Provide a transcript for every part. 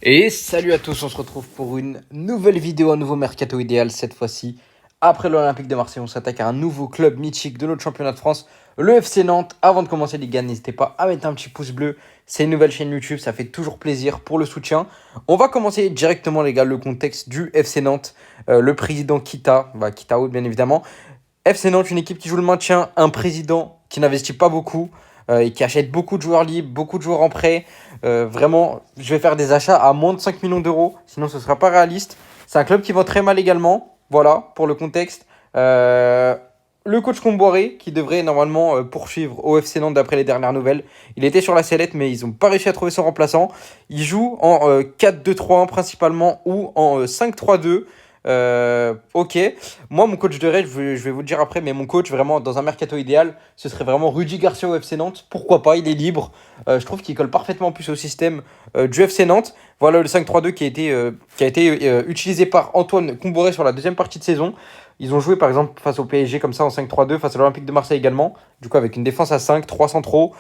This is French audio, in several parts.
Et salut à tous, on se retrouve pour une nouvelle vidéo, un nouveau mercato idéal. Cette fois-ci, après l'Olympique de Marseille, on s'attaque à un nouveau club mythique de notre championnat de France, le FC Nantes. Avant de commencer les gars, n'hésitez pas à mettre un petit pouce bleu. C'est une nouvelle chaîne YouTube, ça fait toujours plaisir pour le soutien. On va commencer directement les gars, le contexte du FC Nantes. Le président Kitao bien évidemment. FC Nantes, une équipe qui joue le maintien, un président qui n'investit pas beaucoup et qui achète beaucoup de joueurs libres, beaucoup de joueurs en prêt. Vraiment, je vais faire des achats à moins de 5 millions d'euros, sinon ce ne sera pas réaliste. C'est un club qui vend très mal également, voilà, pour le contexte. Le coach Comboiré, qui devrait normalement poursuivre au FC Nantes d'après les dernières nouvelles. Il était sur la sellette, mais ils n'ont pas réussi à trouver son remplaçant. Il joue en 4-2-3-1 principalement ou en 5-3-2. Ok, moi mon coach de rêve, je vais vous le dire après, mais mon coach vraiment dans un mercato idéal, ce serait vraiment Rudy Garcia au FC Nantes. Pourquoi pas, il est libre. Je trouve qu'il colle parfaitement plus au système du FC Nantes. Voilà le 5-3-2 qui a été utilisé par Antoine Comboiré sur la deuxième partie de saison. Ils ont joué par exemple face au PSG comme ça en 5-3-2, face à l'Olympique de Marseille également. Du coup avec une défense à 5, 3 centraux,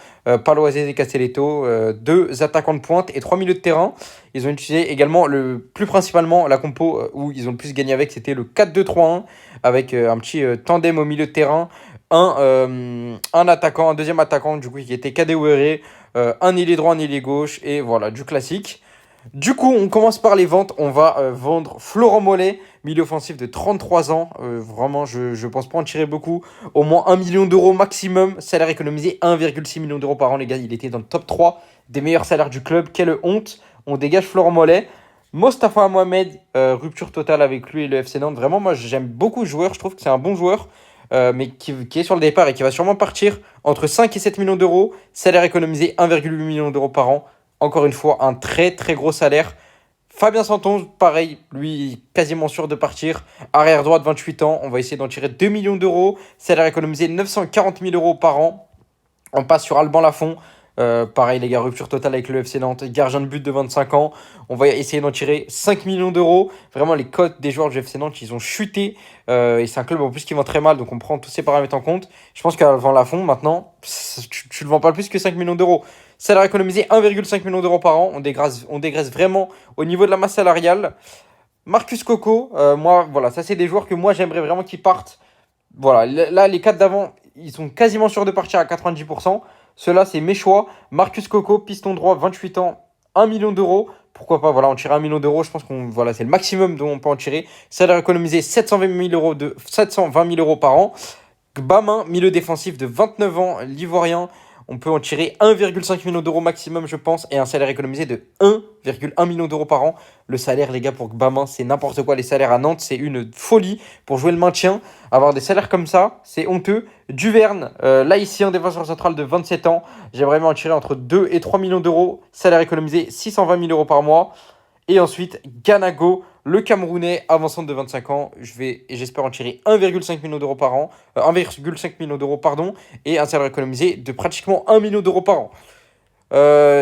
Paloise et Castelletto, 2 attaquants de pointe et 3 milieux de terrain. Ils ont utilisé également plus principalement la compo où ils ont le plus gagné avec, c'était le 4-2-3-1 avec un petit tandem au milieu de terrain, un attaquant, un deuxième attaquant du coup qui était Kadewere, un ailier droit, un ailier gauche et voilà du classique. Du coup, on commence par les ventes. On va vendre Florent Mollet, milieu offensif de 33 ans. Vraiment, je pense pas en tirer beaucoup. Au moins 1 million d'euros maximum. Salaire économisé 1,6 million d'euros par an, les gars. Il était dans le top 3 des meilleurs salaires du club. Quelle honte. On dégage Florent Mollet. Mostafa Mohamed, rupture totale avec lui et le FC Nantes. Vraiment, moi, j'aime beaucoup ce joueur. Je trouve que c'est un bon joueur. Mais qui est sur le départ et qui va sûrement partir entre 5 et 7 millions d'euros. Salaire économisé 1,8 million d'euros par an. Encore une fois, un très très gros salaire. Fabien Santon, pareil, lui quasiment sûr de partir. Arrière droit de 28 ans, on va essayer d'en tirer 2 millions d'euros. Salaire économisé 940 000 euros par an. On passe sur Alban Lafont. Pareil, les gars, rupture totale avec le FC Nantes. Gardien de but de 25 ans. On va essayer d'en tirer 5 millions d'euros. Vraiment, les cotes des joueurs du FC Nantes, ils ont chuté. Et c'est un club en plus qui vend très mal. Donc, on prend tous ces paramètres en compte. Je pense qu'Alban Lafont, maintenant, tu ne le vends pas plus que 5 millions d'euros. Salaire économisé 1,5 million d'euros par an. On dégraisse vraiment au niveau de la masse salariale. Marcus Coco, moi, voilà, ça, c'est des joueurs que moi, j'aimerais vraiment qu'ils partent. Voilà, là, les 4 d'avant, ils sont quasiment sûrs de partir à 90%. Ceux-là, c'est mes choix. Marcus Coco, piston droit, 28 ans, 1 million d'euros. Pourquoi pas, voilà, on tire 1 million d'euros. Je pense qu'on voilà, c'est le maximum dont on peut en tirer. Salaire économisé 720 000 euros par an. Gbamin, milieu défensif de 29 ans, l'Ivoirien. On peut en tirer 1,5 million d'euros maximum, je pense, et un salaire économisé de 1,1 million d'euros par an. Le salaire, les gars, pour Gbamin, c'est n'importe quoi. Les salaires à Nantes, c'est une folie pour jouer le maintien. Avoir des salaires comme ça, c'est honteux. Duverne, là ici, un défenseur central de 27 ans. J'aimerais bien en tirer entre 2 et 3 millions d'euros. Salaire économisé 620 000 euros par mois. Et ensuite, Ganago, le Camerounais, avançant de 25 ans. J'espère en tirer 1,5 million d'euros par an. 1,5 million d'euros, pardon. Et un salaire économisé de pratiquement 1 million d'euros par an.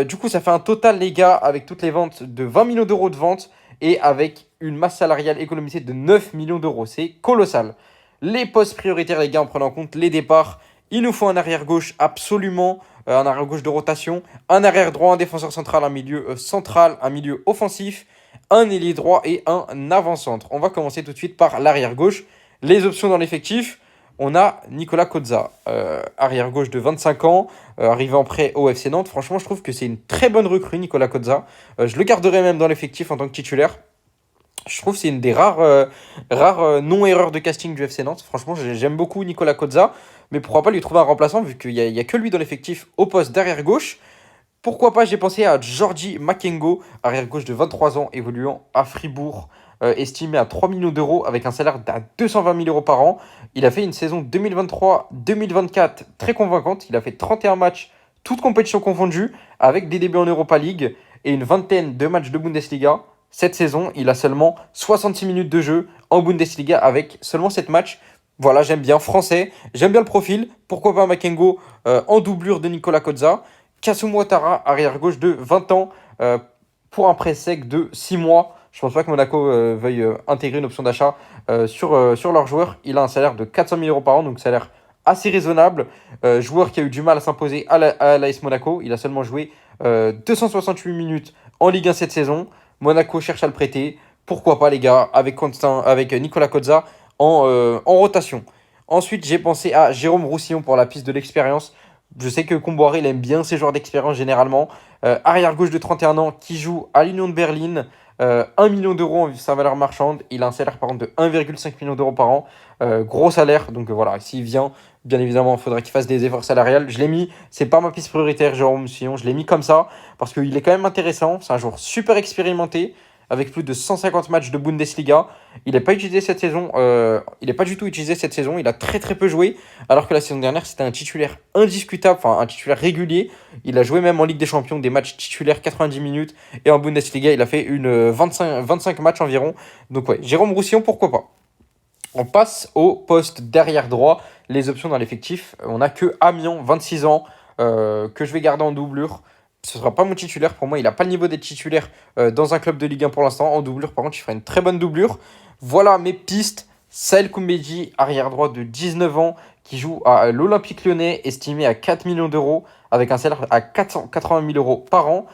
Du coup, ça fait un total, les gars, avec toutes les ventes, de 20 millions d'euros de vente. Et avec une masse salariale économisée de 9 millions d'euros. C'est colossal. Les postes prioritaires, les gars, en prenant en compte les départs. Il nous faut un arrière gauche absolument, un arrière gauche de rotation, un arrière droit, un défenseur central, un milieu central, un milieu offensif, un ailier droit et un avant-centre. On va commencer tout de suite par l'arrière gauche. Les options dans l'effectif, on a Nicolas Kozza, arrière gauche de 25 ans, arrivé en prêt au FC Nantes. Franchement, je trouve que c'est une très bonne recrue, Nicolas Kozza. Je le garderai même dans l'effectif en tant que titulaire. Je trouve que c'est une des rares non-erreurs de casting du FC Nantes. Franchement, j'aime beaucoup Nicolas Kozza, mais pourquoi pas lui trouver un remplaçant vu qu'il y a que lui dans l'effectif au poste d'arrière gauche. Pourquoi pas, j'ai pensé à Georgie Makengo, arrière gauche de 23 ans, évoluant à Fribourg, estimé à 3 millions d'euros avec un salaire d'à 220 000 euros par an. Il a fait une saison 2023-2024 très convaincante. Il a fait 31 matchs, toutes compétitions confondues, avec des débuts en Europa League et une vingtaine de matchs de Bundesliga. Cette saison, il a seulement 66 minutes de jeu en Bundesliga avec seulement 7 matchs. Voilà, j'aime bien, français, j'aime bien le profil. Pourquoi pas Makengo en doublure de Nicolas Kozza. Kassoum Ouattara, arrière gauche de 20 ans, pour un prêt sec de 6 mois. Je pense pas que Monaco veuille intégrer une option d'achat sur leur joueur. Il a un salaire de 400 000 euros par an, donc salaire assez raisonnable. Joueur qui a eu du mal à s'imposer à l'AS Monaco. Il a seulement joué 268 minutes en Ligue 1 cette saison. Monaco cherche à le prêter. Pourquoi pas, les gars, avec Nicolas Kozza en rotation. Ensuite, j'ai pensé à Jérôme Roussillon pour la piste de l'expérience. Je sais que Comboiré, il aime bien ces joueurs d'expérience généralement. Arrière gauche de 31 ans qui joue à l'Union de Berlin. 1 million d'euros en sa valeur marchande. Il a un salaire par an de 1,5 million d'euros par an. Gros salaire. Donc voilà, s'il vient, bien évidemment, il faudrait qu'il fasse des efforts salariales. Je l'ai mis, c'est pas ma piste prioritaire, Jérôme Roussillon. Je l'ai mis comme ça parce qu'il est quand même intéressant. C'est un joueur super expérimenté avec plus de 150 matchs de Bundesliga. Il n'est pas utilisé cette saison. Il n'est pas du tout utilisé cette saison. Il a très très peu joué. Alors que la saison dernière, c'était un titulaire indiscutable, enfin un titulaire régulier. Il a joué même en Ligue des Champions des matchs titulaires 90 minutes. Et en Bundesliga, il a fait 25 matchs environ. Donc ouais, Jérôme Roussillon, pourquoi pas. On passe au poste derrière droit. Les options dans l'effectif, on n'a que Amiens, 26 ans, que je vais garder en doublure. Ce ne sera pas mon titulaire. Pour moi, il n'a pas le niveau d'être titulaire dans un club de Ligue 1 pour l'instant. En doublure, par contre, il fera une très bonne doublure. Voilà mes pistes. Saël Koumbeji, arrière droit de 19 ans, qui joue à l'Olympique Lyonnais, estimé à 4 millions d'euros, avec un salaire à 480 000 euros par an.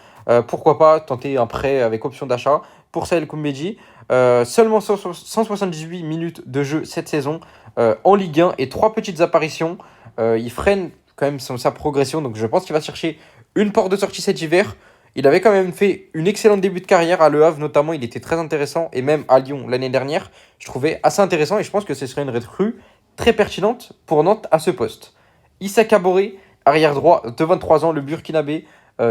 Pourquoi pas tenter un prêt avec option d'achat pour Saël Koumbeji. Seulement 178 minutes de jeu cette saison en Ligue 1 et 3 petites apparitions. Il freine quand même sa progression, donc je pense qu'il va chercher une porte de sortie cet hiver. Il avait quand même fait une excellente début de carrière à Le Havre, notamment. Il était très intéressant, et même à Lyon l'année dernière, je trouvais assez intéressant, et je pense que ce serait une recrue très pertinente pour Nantes à ce poste. Issa Kaboré, arrière droit de 23 ans, le Burkinabé,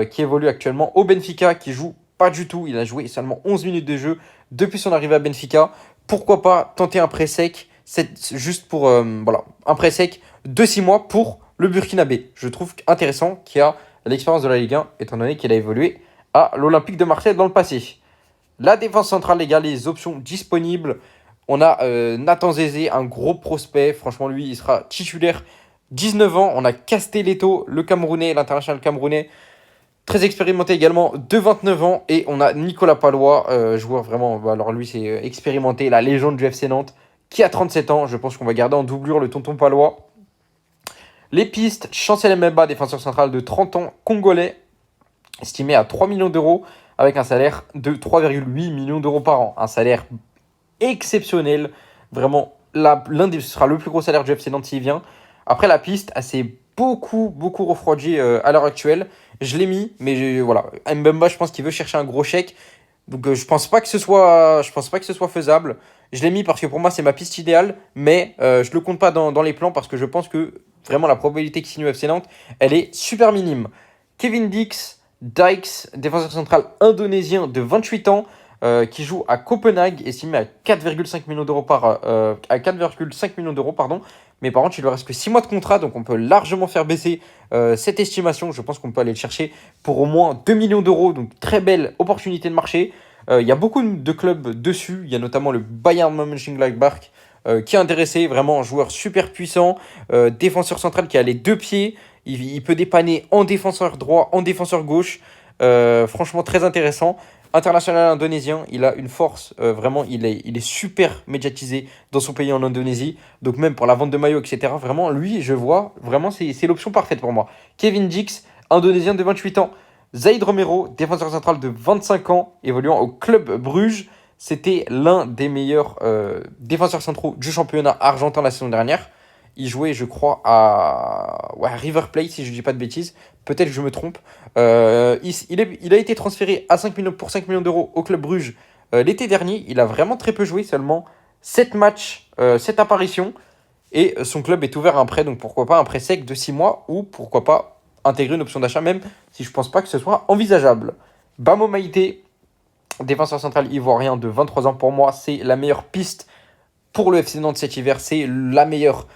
qui évolue actuellement au Benfica, qui joue pas du tout. Il a joué seulement 11 minutes de jeu depuis son arrivée à Benfica. Pourquoi pas tenter un prêt sec, juste pour voilà, un prêt sec de 6 mois pour le Burkinabé. Je trouve intéressant qu'il a l'expérience de la Ligue 1, étant donné qu'il a évolué à l'Olympique de Marseille dans le passé. La défense centrale, les gars, les options disponibles. On a Nathan Zézé, un gros prospect. Franchement, lui, il sera titulaire. 19 ans. On a Castelletto, le Camerounais, l'international camerounais. Très expérimenté également, de 29 ans. Et on a Nicolas Palois, joueur vraiment, alors lui c'est expérimenté, la légende du FC Nantes, qui a 37 ans. Je pense qu'on va garder en doublure le tonton Palois. Les pistes, Chancel Mbemba, défenseur central de 30 ans, congolais, estimé à 3 millions d'euros, avec un salaire de 3,8 millions d'euros par an. Un salaire exceptionnel, vraiment, ce sera le plus gros salaire du FC Nantes s'il vient. Après, la piste, elle s'est beaucoup refroidie à l'heure actuelle. Je l'ai mis, mais voilà. Mbemba, je pense qu'il veut chercher un gros chèque. Donc je pense pas que ce soit faisable. Je l'ai mis parce que pour moi c'est ma piste idéale, mais je le compte pas dans les plans parce que je pense que vraiment la probabilité qu'il signe au FC Nantes, elle est super minime. Kevin Dykes, défenseur central indonésien de 28 ans, qui joue à Copenhague, estimé à 4,5 millions d'euros à 4,5 millions d'euros, pardon. Mais par contre, il lui reste que 6 mois de contrat, donc on peut largement faire baisser cette estimation. Je pense qu'on peut aller le chercher pour au moins 2 millions d'euros, donc très belle opportunité de marché. Il y a beaucoup de clubs dessus, il y a notamment le Bayern Mönchengladbach qui est intéressé, vraiment un joueur super puissant, défenseur central qui a les deux pieds, il peut dépanner en défenseur droit, en défenseur gauche, franchement très intéressant. International indonésien, il a une force, vraiment, il est super médiatisé dans son pays en Indonésie. Donc même pour la vente de maillots, etc. Vraiment, lui, je vois, vraiment, c'est l'option parfaite pour moi. Kevin Dix, indonésien de 28 ans. Zaïd Romero, défenseur central de 25 ans, évoluant au Club Bruges. C'était l'un des meilleurs défenseurs centraux du championnat argentin la saison dernière. Il jouait, je crois, à River Plate, si je ne dis pas de bêtises. Peut-être que je me trompe. Il a été transféré à 5 millions, pour 5 millions d'euros au Club Bruges l'été dernier. Il a vraiment très peu joué, seulement 7 matchs, 7 apparitions. Et son club est ouvert à un prêt, donc pourquoi pas un prêt sec de 6 mois ou pourquoi pas intégrer une option d'achat, même si je ne pense pas que ce soit envisageable. Bamo Maïté, défenseur central ivoirien de 23 ans, pour moi, c'est la meilleure piste pour le FC Nantes cet hiver. C'est la meilleure,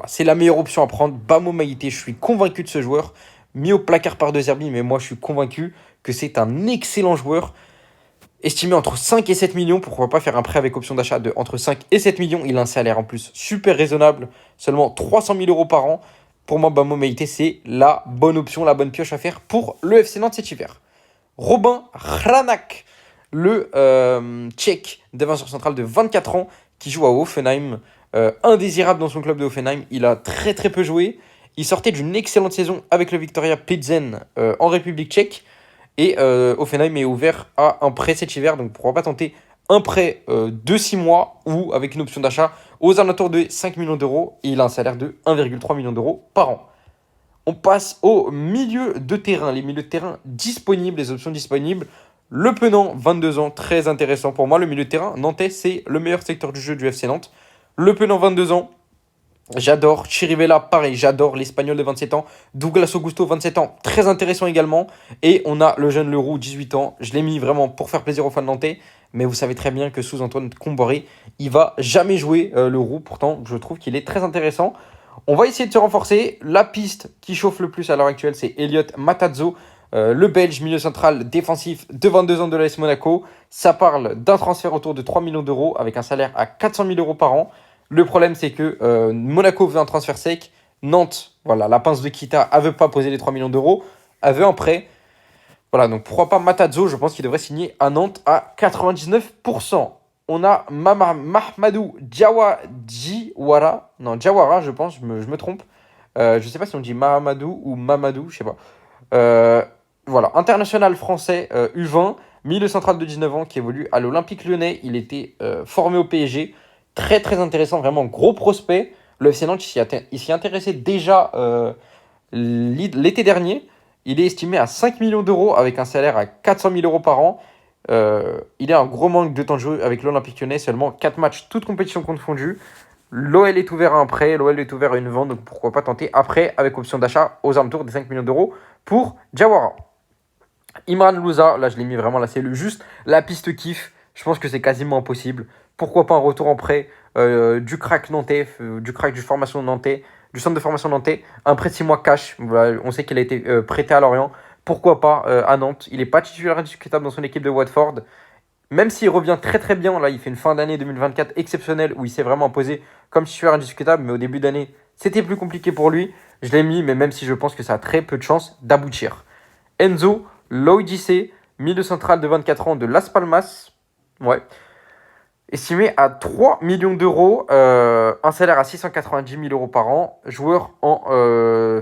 c'est la meilleure option à prendre. Bamo Maïté, je suis convaincu de ce joueur. Mis au placard par De Zerbi, mais moi je suis convaincu que c'est un excellent joueur. Estimé entre 5 et 7 millions, pourquoi pas faire un prêt avec option d'achat de entre 5 et 7 millions. Il a un salaire en plus super raisonnable, seulement 300 000 euros par an. Pour moi, Bamo Meïté, c'est la bonne option, la bonne pioche à faire pour le FC Nantes cet hiver. Robin Hranak, le Tchèque, défenseur central de 24 ans, qui joue à Hoffenheim. Indésirable dans son club de Hoffenheim. Il a très peu joué. Il sortait d'une excellente saison avec le Viktoria Plzeň en République tchèque. Et Offenheim est ouvert à un prêt cet hiver, donc pourquoi pas tenter un prêt de 6 mois ou avec une option d'achat aux alentours de 5 millions d'euros. Et il a un salaire de 1,3 million d'euros par an. On passe au milieu de terrain, les milieux de terrain disponibles, les options disponibles. Le Penant, 22 ans, très intéressant pour moi. Le milieu de terrain nantais, c'est le meilleur secteur du jeu du FC Nantes. Le Penant, 22 ans, j'adore. Chirivella, pareil, j'adore. L'Espagnol de 27 ans. Douglas Augusto, 27 ans, très intéressant également. Et on a le jeune Leroux, 18 ans. Je l'ai mis vraiment pour faire plaisir aux fans nantais. Mais vous savez très bien que sous Antoine Comboré, il va jamais jouer Leroux. Pourtant, je trouve qu'il est très intéressant. On va essayer de se renforcer. La piste qui chauffe le plus à l'heure actuelle, c'est Elliot Matazzo, le Belge, milieu central défensif de 22 ans de l'AS Monaco. Ça parle d'un transfert autour de 3 millions d'euros avec un salaire à 400 000 euros par an. Le problème, c'est que Monaco veut un transfert sec. Nantes, voilà, la pince de Kita, elle veut pas poser les 3 millions d'euros. Elle veut un prêt. Voilà, donc pourquoi pas Matazzo, je pense qu'il devrait signer à Nantes à 99%. On a Mahmadou Diawara. Non, Diawara, je pense, je me trompe. Je sais pas si on dit Mahamadou ou Mamadou, je sais pas. Euh, voilà, international français U20, milieu central de 19 ans qui évolue à l'Olympique Lyonnais. Il était formé au PSG. Très très intéressant, vraiment gros prospect. Le FC Nantes, il s'y intéressait déjà l'été dernier. Il est estimé à 5 millions d'euros avec un salaire à 400 000 euros par an. Il est un gros manque de temps de jeu avec l'Olympique Lyonnais, seulement 4 matchs, toutes compétitions confondues. L'OL est ouvert à un prêt, l'OL est ouvert à une vente, donc pourquoi pas tenter après avec option d'achat aux alentours des 5 millions d'euros pour Diawara. Imran Louza, là je l'ai mis vraiment là, c'est juste la piste kiff. Je pense que c'est quasiment impossible. Pourquoi pas un retour en prêt du crack nantais, du crack du formation nantais, du centre de formation nantais, un prêt de 6 mois cash. Voilà, on sait qu'il a été prêté à Lorient. Pourquoi pas à Nantes. Il n'est pas titulaire indiscutable dans son équipe de Watford. Même s'il revient très très bien, là il fait une fin d'année 2024 exceptionnelle où il s'est vraiment imposé comme titulaire indiscutable, mais au début d'année c'était plus compliqué pour lui. Je l'ai mis, mais même si je pense que ça a très peu de chances d'aboutir. Enzo Loïdissé, milieu central de 24 ans de Las Palmas. Ouais. Estimé à 3 millions d'euros, un salaire à 690 000 euros par an, joueur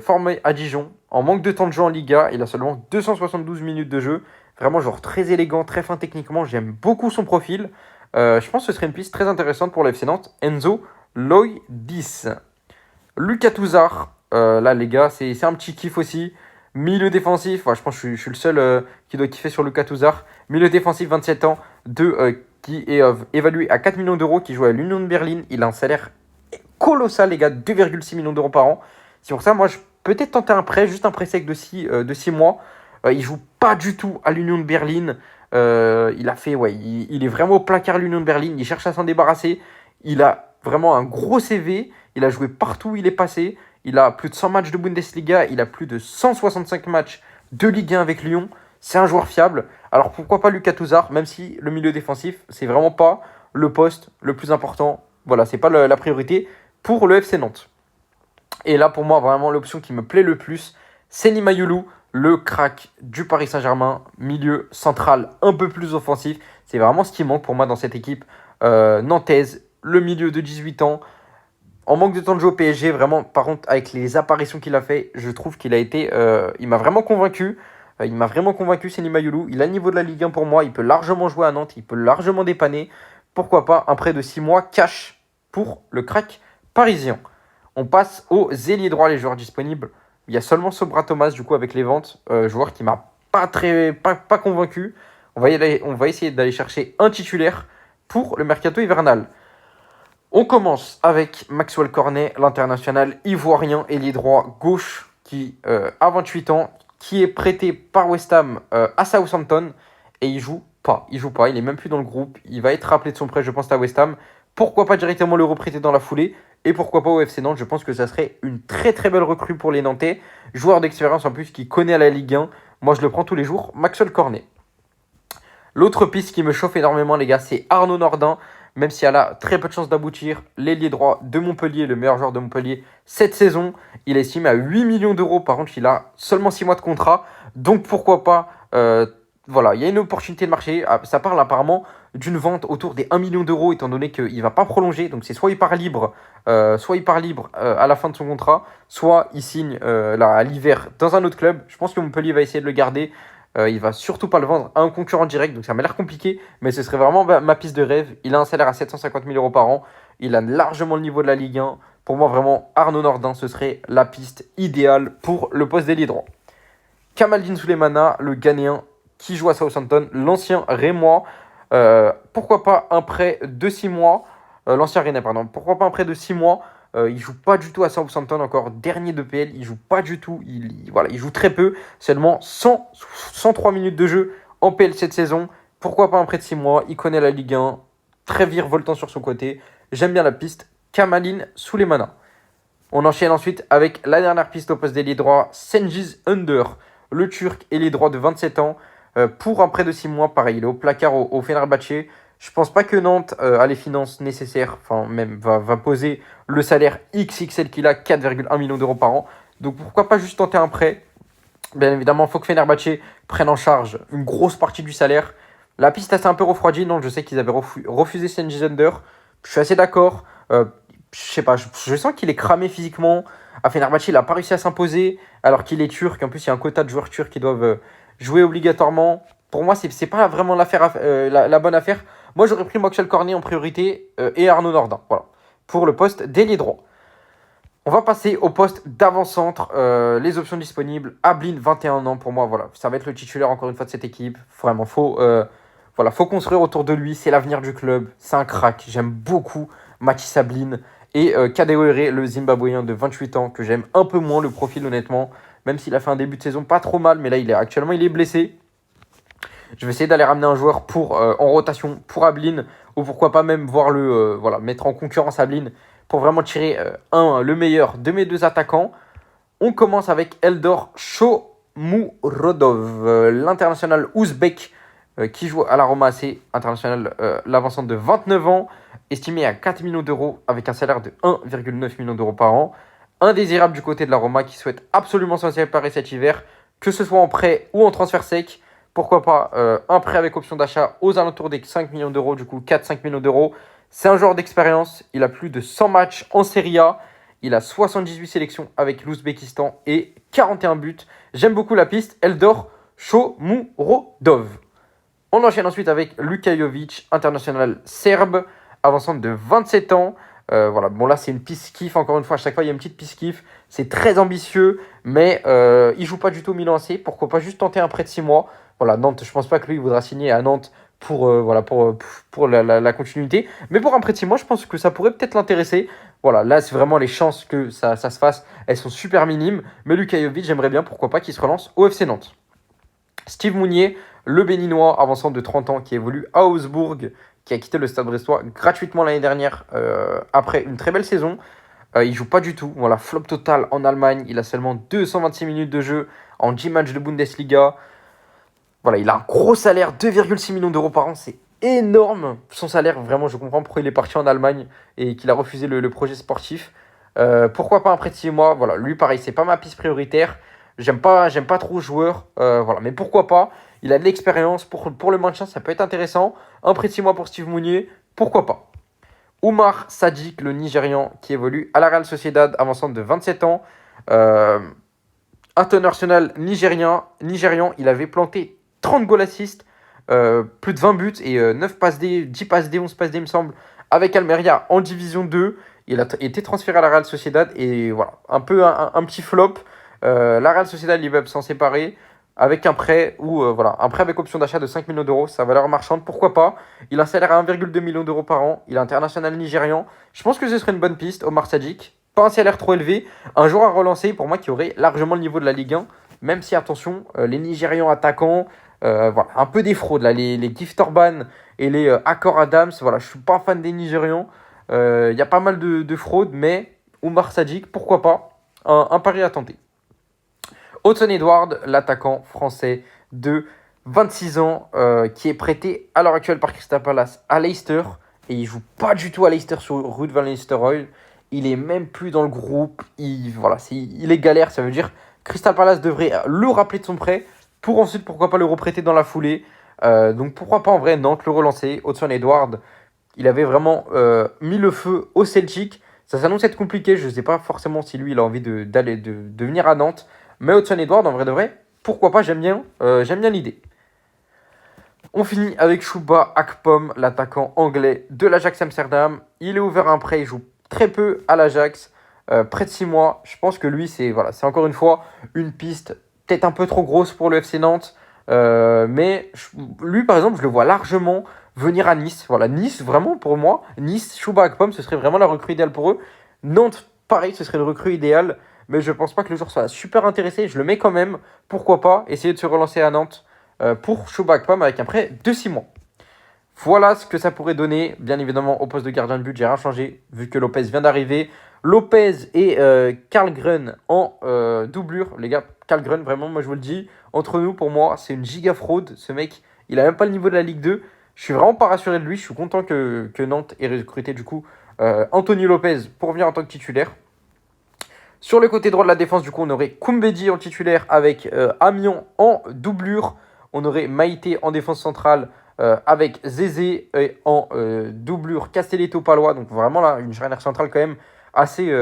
formé à Dijon, en manque de temps de jeu en Liga, il a seulement 272 minutes de jeu, vraiment joueur très élégant, très fin techniquement, j'aime beaucoup son profil, je pense que ce serait une piste très intéressante pour le FC Nantes, Enzo Loïdis. Lucas Touzard, là les gars, c'est un petit kiff aussi, milieu défensif, ouais, je pense que je suis le seul qui doit kiffer sur Lucas Touzard, milieu défensif, 27 ans, qui est évalué à 4 millions d'euros, qui joue à l'Union de Berlin. Il a un salaire colossal, les gars, 2,6 millions d'euros par an. C'est pour ça, moi, je peut-être tenter un prêt, juste un prêt sec de 6 mois. Il joue pas du tout à l'Union de Berlin. Il a fait, ouais, il est vraiment au placard l'Union de Berlin. Il cherche à s'en débarrasser. Il a vraiment un gros CV. Il a joué partout où il est passé. Il a plus de 100 matchs de Bundesliga. Il a plus de 165 matchs de Ligue 1 avec Lyon. C'est un joueur fiable. Alors pourquoi pas Lucas Touzard, même si le milieu défensif, c'est vraiment pas le poste le plus important. Voilà, c'est pas la priorité pour le FC Nantes. Et là, pour moi, vraiment, l'option qui me plaît le plus, c'est Nima Youlou, le crack du Paris Saint-Germain, milieu central un peu plus offensif. C'est vraiment ce qui manque pour moi dans cette équipe nantaise. Le milieu de 18 ans, en manque de temps de jeu au PSG, vraiment, par contre, avec les apparitions qu'il a fait, je trouve qu'il a été. Il m'a vraiment convaincu. Il m'a vraiment convaincu, c'est Nima Youlou. Il a le niveau de la Ligue 1 pour moi. Il peut largement jouer à Nantes. Il peut largement dépanner. Pourquoi pas un prêt de 6 mois cash pour le crack parisien. On passe aux ailiers droits, les joueurs disponibles. Il y a seulement Sobra Thomas, du coup, avec les ventes. Joueur qui m'a pas convaincu. On va essayer d'aller chercher un titulaire pour le mercato hivernal. On commence avec Maxwell Cornet, l'international ivoirien, ailier droit gauche, qui a 28 ans, qui est prêté par West Ham à Southampton, et il joue pas, il est même plus dans le groupe, il va être rappelé de son prêt, je pense, à West Ham. Pourquoi pas directement le reprêter dans la foulée, et pourquoi pas au FC Nantes, je pense que ça serait une très très belle recrue pour les Nantais, joueur d'expérience en plus qui connaît la Ligue 1, moi je le prends tous les jours, Maxwell Cornet. L'autre piste qui me chauffe énormément, les gars, c'est Arnaud Nordin. Même si elle a très peu de chances d'aboutir, l'ailier droit de Montpellier, le meilleur joueur de Montpellier cette saison, il est estimé à 8 millions d'euros. Par contre, il a seulement 6 mois de contrat. Donc pourquoi pas, voilà, il y a une opportunité de marché. Ça parle apparemment d'une vente autour des 1 million d'euros, étant donné qu'il ne va pas prolonger. Donc c'est soit il part libre, à la fin de son contrat, soit il signe à l'hiver dans un autre club. Je pense que Montpellier va essayer de le garder. Il va surtout pas le vendre à un concurrent direct, donc ça m'a l'air compliqué, mais ce serait vraiment ma piste de rêve. Il a un salaire à 750 000 euros par an, il a largement le niveau de la Ligue 1. Pour moi, vraiment, Arnaud Nordin, ce serait la piste idéale pour le poste d'ailier droit. Kamaldine Souleymana, le Ghanéen qui joue à Southampton, l'ancien Rémois. Pourquoi pas un prêt de 6 mois L'ancien Rennais, pardon. Pourquoi pas un prêt de 6 mois Il joue pas du tout à Southampton, encore dernier de PL. Il joue pas du tout. Il joue très peu. Seulement 103 minutes de jeu en PL cette saison. Pourquoi pas un prêt de 6 mois Il connaît la Ligue 1. Très virevoltant sur son côté. J'aime bien la piste. Kamaldine Souleymana. On enchaîne ensuite avec la dernière piste au poste d'ailier droit, Cengiz Under, le Turc ailier droit de 27 ans, pour un prêt de 6 mois. Pareil, il est au placard au Fenerbahçe. Je pense pas que Nantes a les finances nécessaires, enfin même va poser le salaire XXL qu'il a, 4,1 millions d'euros par an. Donc pourquoi pas juste tenter un prêt. Bien évidemment, il faut que Fenerbahçe prenne en charge une grosse partie du salaire. La piste est un peu refroidie, non, je sais qu'ils avaient refusé Cengiz Under. Je suis assez d'accord. Je sais pas, je sens qu'il est cramé physiquement. À Fenerbahçe, il n'a pas réussi à s'imposer, alors qu'il est turc. En plus, il y a un quota de joueurs turcs qui doivent jouer obligatoirement. Pour moi, c'est pas vraiment la bonne affaire. Moi, j'aurais pris Moxel Cornet en priorité et Arnaud Nordin, voilà, pour le poste d'ailier droit. On va passer au poste d'avant-centre. Les options disponibles. Ablin, 21 ans, pour moi, voilà, ça va être le titulaire encore une fois de cette équipe. Vraiment, faut construire autour de lui. C'est l'avenir du club. C'est un crack. J'aime beaucoup Mathis Ablin. Et Kadewere, le Zimbabwéen de 28 ans, que j'aime un peu moins le profil, honnêtement. Même s'il a fait un début de saison pas trop mal, mais là, actuellement, il est blessé. Je vais essayer d'aller ramener un joueur en rotation pour Ablin, ou pourquoi pas même voir mettre en concurrence Ablin pour vraiment tirer le meilleur de mes deux attaquants. On commence avec Eldor Shomurodov, l'international ouzbek qui joue à la Roma AC, international, l'avancante de 29 ans, estimé à 4 millions d'euros avec un salaire de 1,9 million d'euros par an. Indésirable du côté de la Roma qui souhaite absolument s'en séparer cet hiver, que ce soit en prêt ou en transfert sec. Pourquoi pas un prêt avec option d'achat aux alentours des 5 millions d'euros, du coup 4-5 millions d'euros. C'est un joueur d'expérience, il a plus de 100 matchs en Serie A, il a 78 sélections avec l'Ouzbékistan et 41 buts. J'aime beaucoup la piste, Eldor Shomurodov. On enchaîne ensuite avec Luka Jovic, international serbe, avançante de 27 ans. Voilà, bon là c'est une piste kiff, encore une fois, à chaque fois il y a une petite piste kiff. C'est très ambitieux, mais il joue pas du tout au Milan AC. Pourquoi pas juste tenter un prêt de 6 mois. Voilà, Nantes, je pense pas que lui il voudra signer à Nantes pour la continuité. Mais pour un prêt de 6 mois, je pense que ça pourrait peut-être l'intéresser. Voilà, là c'est vraiment les chances que ça se fasse, elles sont super minimes. Mais Luka Jovic, j'aimerais bien, pourquoi pas, qu'il se relance au FC Nantes. Steve Mounier, le Béninois, avançant de 30 ans, qui évolue à Augsbourg, qui a quitté le Stade Brestois gratuitement l'année dernière après une très belle saison. Il joue pas du tout. Voilà, flop total en Allemagne. Il a seulement 226 minutes de jeu en 10 matchs de Bundesliga. Voilà, il a un gros salaire, 2,6 millions d'euros par an. C'est énorme. Son salaire, vraiment, je comprends pourquoi il est parti en Allemagne et qu'il a refusé le projet sportif. Pourquoi pas un prêt de 6 mois. Voilà, lui, pareil, c'est pas ma piste prioritaire. J'aime pas trop le joueur. Voilà, mais pourquoi pas. Il a de l'expérience. Pour le maintien, ça peut être intéressant. Un prêt de 6 mois pour Steve Mounier. Pourquoi pas. Oumar Sadiq, le Nigérian, qui évolue à la Real Sociedad, avançante de 27 ans. International nigérian, il avait planté 30 goals assists, plus de 20 buts et 9 passes D, 10 passes D, 11 passes D, il me semble, avec Almeria en Division 2. Il a été transféré à la Real Sociedad et voilà, un petit flop. La Real Sociedad, il va s'en séparer avec un prêt un prêt avec option d'achat de 5 millions d'euros, sa valeur marchande, pourquoi pas. Il a un salaire à 1,2 million d'euros par an, il est international nigérian. Je pense que ce serait une bonne piste, Omar Sadiq. Pas un salaire trop élevé, un joueur à relancer pour moi qui aurait largement le niveau de la Ligue 1, même si, attention, les Nigérians attaquants, voilà, un peu des fraudes, là, les Gift Orban et les Accor Adams, voilà, je suis pas fan des Nigérians. Il y a pas mal de fraudes, mais Omar Sadiq, pourquoi pas, un pari à tenter. Hudson Edouard, l'attaquant français de 26 ans, qui est prêté à l'heure actuelle par Crystal Palace à Leicester. Et il joue pas du tout à Leicester sur Ruud van Nistelrooy. Il est même plus dans le groupe. Il est galère. Ça veut dire Crystal Palace devrait le rappeler de son prêt pour ensuite, pourquoi pas, le reprêter dans la foulée. Donc pourquoi pas en vrai Nantes le relancer. Hudson Edouard, il avait vraiment mis le feu au Celtic. Ça s'annonce être compliqué. Je ne sais pas forcément si lui il a envie de venir à Nantes. Mais Hudson Edouard, en vrai de vrai, pourquoi pas, j'aime bien l'idée. On finit avec Chouba Akpom, l'attaquant anglais de l'Ajax Amsterdam. Il est ouvert à un prêt, il joue très peu à l'Ajax, près de 6 mois. Je pense que lui, c'est encore une fois une piste peut-être un peu trop grosse pour le FC Nantes. Lui, par exemple, je le vois largement venir à Nice. Voilà, Nice, vraiment, pour moi, Nice, Chouba Akpom, ce serait vraiment la recrue idéale pour eux. Nantes, pareil, ce serait une recrue idéale. Mais je pense pas que le joueur soit super intéressé. Je le mets quand même. Pourquoi pas essayer de se relancer à Nantes pour Chouba Akpom avec un prêt de 6 mois. Voilà ce que ça pourrait donner. Bien évidemment, au poste de gardien de but, j'ai rien changé vu que Lopez vient d'arriver. Lopez et Karl Grun en doublure. Les gars, Karl Grun, vraiment, moi je vous le dis, entre nous, pour moi, c'est une giga fraude. Ce mec, il a même pas le niveau de la Ligue 2. Je suis vraiment pas rassuré de lui. Je suis content que Nantes ait recruté du coup Anthony Lopez pour venir en tant que titulaire. Sur le côté droit de la défense, du coup, on aurait Koumbedi en titulaire avec Amiens en doublure. On aurait Maïté en défense centrale avec Zézé et en doublure Castelletto Palois. Donc vraiment là, une charnière centrale quand même assez...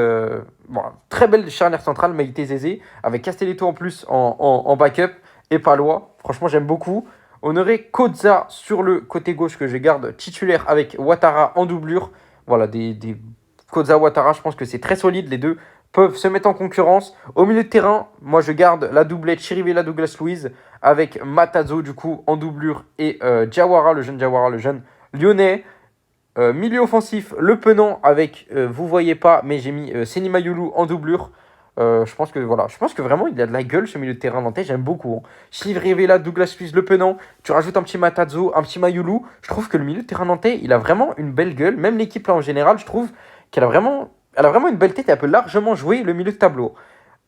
très belle charnière centrale, Maïté Zézé, avec Castelletto en plus en backup et Palois. Franchement, j'aime beaucoup. On aurait Koza sur le côté gauche que je garde titulaire avec Ouattara en doublure. Voilà, des Koza Ouattara, je pense que c'est très solide. Les deux peuvent se mettre en concurrence. Au milieu de terrain, moi je garde la doublette Chirivella Douglas Luiz avec Matazo du coup en doublure et Diawara, le jeune lyonnais. Milieu offensif, le Penant avec, vous voyez pas, mais j'ai mis Seny Mayulu en doublure. Je pense que vraiment il a de la gueule ce milieu de terrain nantais, j'aime beaucoup. Chirivella, Douglas Luiz, le Penant, tu rajoutes un petit Matazo, un petit Mayulu. Je trouve que le milieu de terrain nantais, il a vraiment une belle gueule. Même l'équipe là en général, je trouve qu'elle a vraiment, elle a vraiment une belle tête et elle peut largement jouer le milieu de tableau.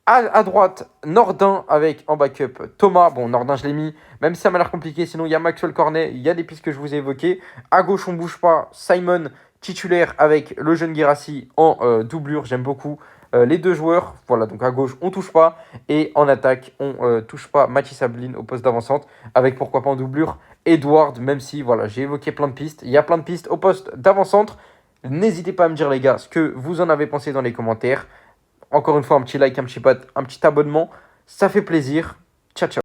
À droite, Nordin avec en backup Thomas. Bon, Nordin, je l'ai mis, même si ça m'a l'air compliqué. Sinon, il y a Maxwell Cornet, il y a des pistes que je vous ai évoquées. À gauche, on bouge pas. Simon, titulaire avec le jeune Guirassy en doublure. J'aime beaucoup les deux joueurs. Voilà, donc à gauche, on touche pas. Et en attaque, on touche pas Mathis Sablin au poste d'avant-centre. Avec pourquoi pas en doublure Edward, même si voilà, j'ai évoqué plein de pistes. Il y a plein de pistes au poste d'avant-centre. N'hésitez pas à me dire, les gars, ce que vous en avez pensé dans les commentaires. Encore une fois, un petit like, un petit abonnement, ça fait plaisir. Ciao, ciao.